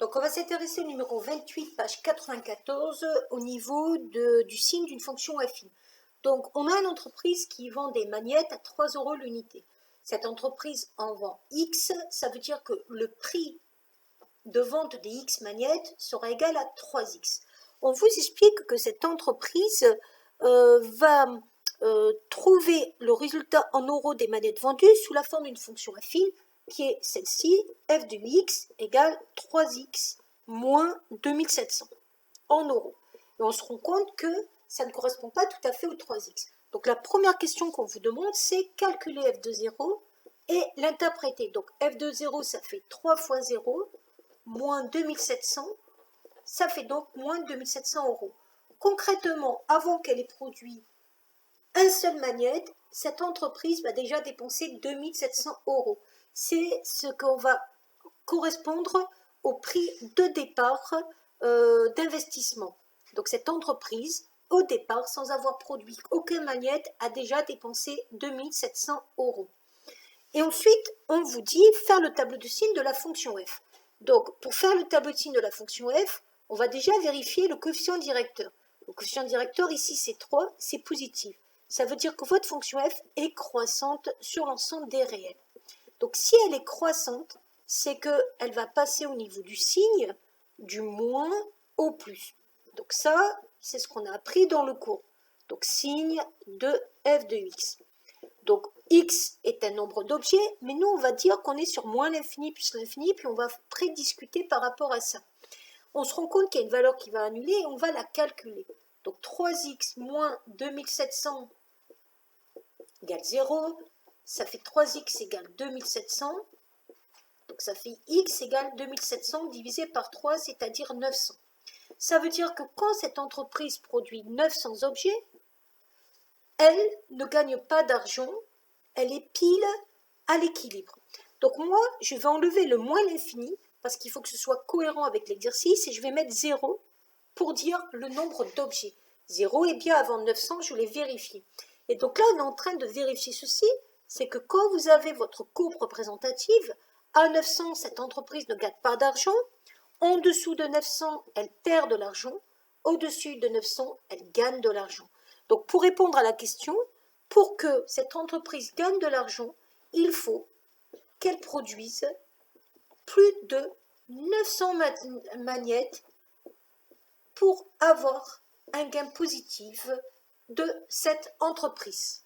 Donc, on va s'intéresser au numéro 28, page 94, au niveau du signe d'une fonction affine. Donc, on a une entreprise qui vend des magnettes à 3 € l'unité. Cette entreprise en vend X, ça veut dire que le prix de vente des X magnettes sera égal à 3X. On vous explique que cette entreprise va trouver le résultat en euros des manettes vendues sous la forme d'une fonction affine qui est celle-ci, f de x égale 3x moins 2700 en euros. Et on se rend compte que ça ne correspond pas tout à fait au 3x. Donc la première question qu'on vous demande, c'est calculer f de 0 et l'interpréter. Donc f de 0, ça fait 3 fois 0, moins 2700, ça fait donc moins 2700 €. Concrètement, avant qu'elle ait produit un seul magnète, cette entreprise va déjà dépenser 2700 €. C'est ce qu'on va correspondre au prix de départ d'investissement. Donc cette entreprise, au départ, sans avoir produit aucun magnète, a déjà dépensé 2700 €. Et ensuite, on vous dit faire le tableau de signe de la fonction f. Donc pour faire le tableau de signe de la fonction f, on va déjà vérifier le coefficient directeur. Le coefficient directeur ici c'est 3, c'est positif. Ça veut dire que votre fonction f est croissante sur l'ensemble des réels. Donc si elle est croissante, c'est qu'elle va passer au niveau du signe du moins au plus. Donc ça, c'est ce qu'on a appris dans le cours. Donc signe de f de x. Donc x est un nombre d'objets, mais nous on va dire qu'on est sur moins l'infini plus l'infini, puis on va prédiscuter par rapport à ça. On se rend compte qu'il y a une valeur qui va annuler et on va la calculer. Donc 3x moins 2700 égale 0, ça fait 3x égale 2700, donc ça fait x égale 2700 divisé par 3, c'est-à-dire 900. Ça veut dire que quand cette entreprise produit 900 objets, elle ne gagne pas d'argent, elle est pile à l'équilibre. Donc moi, je vais enlever le moins l'infini, parce qu'il faut que ce soit cohérent avec l'exercice, et je vais mettre 0 pour dire le nombre d'objets. 0 est bien avant 900, je l'ai vérifié. Et donc là, on est en train de vérifier ceci, c'est que quand vous avez votre courbe représentative, à 900, cette entreprise ne gagne pas d'argent, en dessous de 900, elle perd de l'argent, au-dessus de 900, elle gagne de l'argent. Donc pour répondre à la question, pour que cette entreprise gagne de l'argent, il faut qu'elle produise plus de 900 magnettes pour avoir un gain positif de cette entreprise.